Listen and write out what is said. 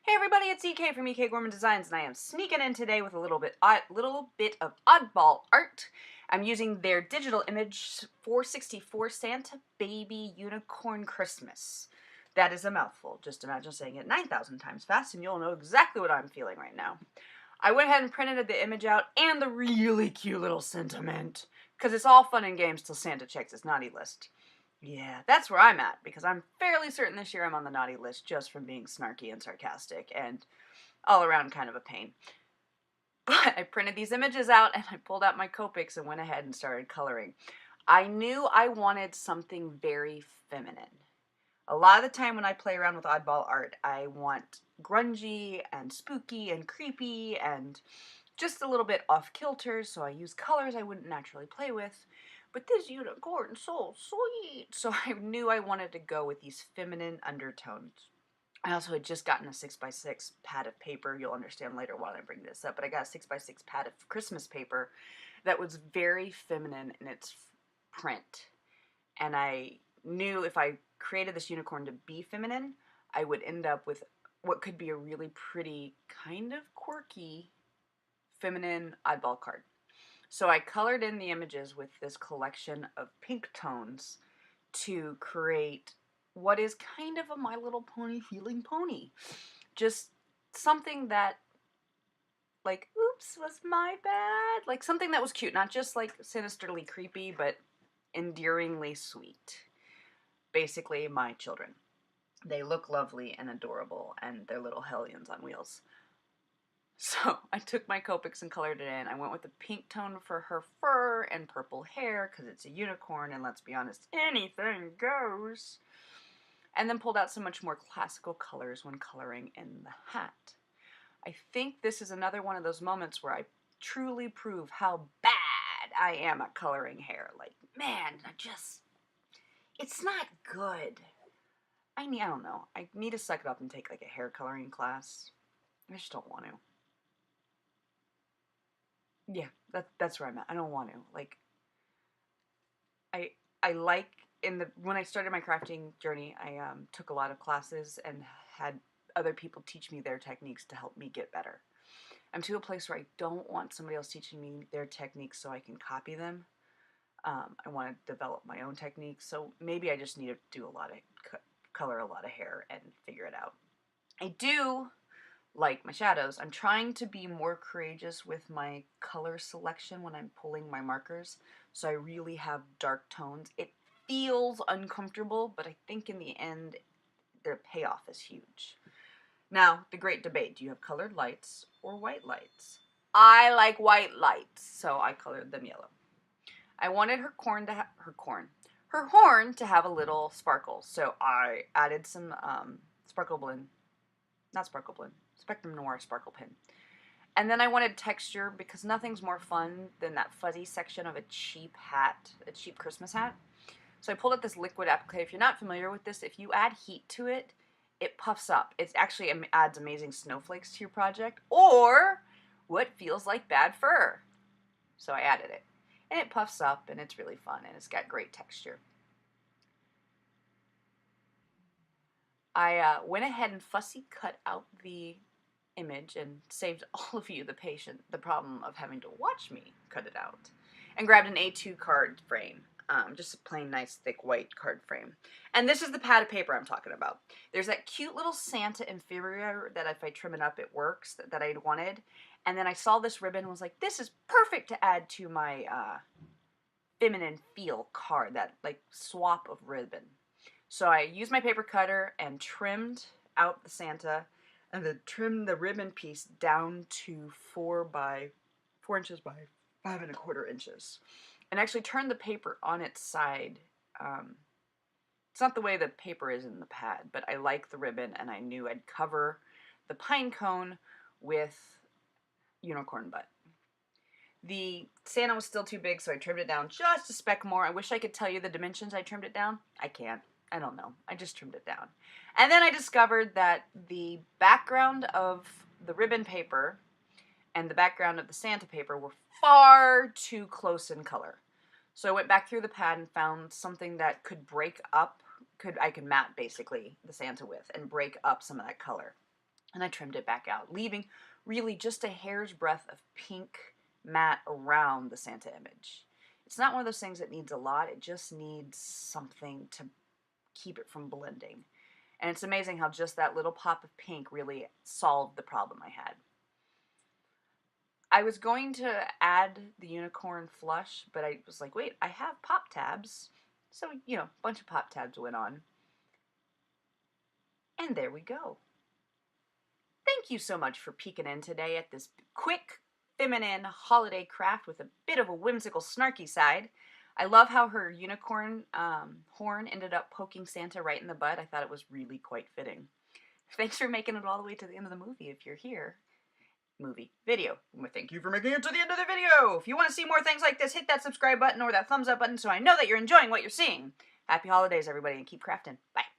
Hey everybody, it's EK from EK Gorman Designs, and I am sneaking in today with a little bit of Oddball art. I'm using their digital image 464 Santa Baby Unicorn Christmas. That is a mouthful. Just imagine saying it 9,000 times fast, and you'll know exactly what I'm feeling right now. I went ahead and printed the image out and the really cute little sentiment, because it's all fun and games till Santa checks his naughty list. Yeah, that's where I'm at, because I'm fairly certain this year I'm on the naughty list just from being snarky and sarcastic and all around kind of a pain. But I printed these images out and I pulled out my Copics and went ahead and started coloring. I knew I wanted something very feminine. A lot of the time when I play around with oddball art, I want grungy and spooky and creepy and just a little bit off kilter, so I use colors I wouldn't naturally play with. But this unicorn's so sweet, so I knew I wanted to go with these feminine undertones. I also had just gotten a 6x6 pad of paper. You'll understand later why I bring this up, but I got a 6x6 pad of Christmas paper that was very feminine in its print. And I knew if I created this unicorn to be feminine, I would end up with what could be a really pretty, kind of quirky, feminine oddball card. So I colored in the images with this collection of pink tones to create what is kind of a My Little Pony feeling pony. Just something that, like, oops, was my bad. Like something that was cute, not just like sinisterly creepy, but endearingly sweet. Basically, my children. They look lovely and adorable, and they're little hellions on wheels. So I took my Copics and colored it in. I went with the pink tone for her fur and purple hair because it's a unicorn, and let's be honest, anything goes. And then pulled out some much more classical colors when coloring in the hat. I think this is another one of those moments where I truly prove how bad I am at coloring hair. Like, man, it's not good. I don't know. I need to suck it up and take like a hair coloring class. I just don't want to. Yeah, that's where I'm at. I don't want to. Like, I like when I started my crafting journey, I took a lot of classes and had other people teach me their techniques to help me get better. I'm to a place where I don't want somebody else teaching me their techniques so I can copy them. I want to develop my own techniques, so maybe I just need to do a lot of color a lot of hair and figure it out. I do like my shadows. I'm trying to be more courageous with my color selection when I'm pulling my markers, so I really have dark tones. It feels uncomfortable, but I think in the end, their payoff is huge. Now, the great debate, do you have colored lights or white lights? I like white lights, so I colored them yellow. I wanted her horn to have a little sparkle, so I added some Spectrum Noir sparkle pen. And then I wanted texture because nothing's more fun than that fuzzy section of a cheap Christmas hat. So I pulled out this liquid applique. If you're not familiar with this, if you add heat to it, it puffs up. It actually adds amazing snowflakes to your project, or what feels like bad fur. So I added it. And it puffs up, and it's really fun, and it's got great texture. I went ahead and fussy cut out the image and saved all of you the problem of having to watch me cut it out, and grabbed an A2 card frame. Just a plain nice thick white card frame. And this is the pad of paper I'm talking about. There's that cute little Santa inferior that if I trim it up it works that I wanted. And then I saw this ribbon and was like, this is perfect to add to my feminine feel card, that like swap of ribbon. So I used my paper cutter and trimmed out the Santa and then trimmed the ribbon piece down to 4 inches by 5¼ inches. And actually turned the paper on its side. It's not the way the paper is in the pad, but I like the ribbon, and I knew I'd cover the pine cone with unicorn butt. The Santa was still too big, so I trimmed it down just a speck more. I wish I could tell you the dimensions I trimmed it down. I can't. I don't know. I just trimmed it down. And then I discovered that the background of the ribbon paper and the background of the Santa paper were far too close in color. So I went back through the pad and found something that could break up, I could matte basically the Santa with and break up some of that color. and I trimmed it back out, leaving really just a hair's breadth of pink matte around the Santa image. It's not one of those things that needs a lot, it just needs something to keep it from blending. And it's amazing how just that little pop of pink really solved the problem I had. I was going to add the unicorn flush, but I was like, wait, I have pop tabs. So, you know, a bunch of pop tabs went on. And there we go. Thank you so much for peeking in today at this quick, feminine holiday craft with a bit of a whimsical, snarky side. I love how her unicorn horn ended up poking Santa right in the butt. I thought it was really quite fitting. Thanks for making it all the way to the end of the movie if you're here. Video. Thank you for making it to the end of the video. If you want to see more things like this, hit that subscribe button or that thumbs up button so I know that you're enjoying what you're seeing. Happy holidays, everybody, and keep crafting. Bye.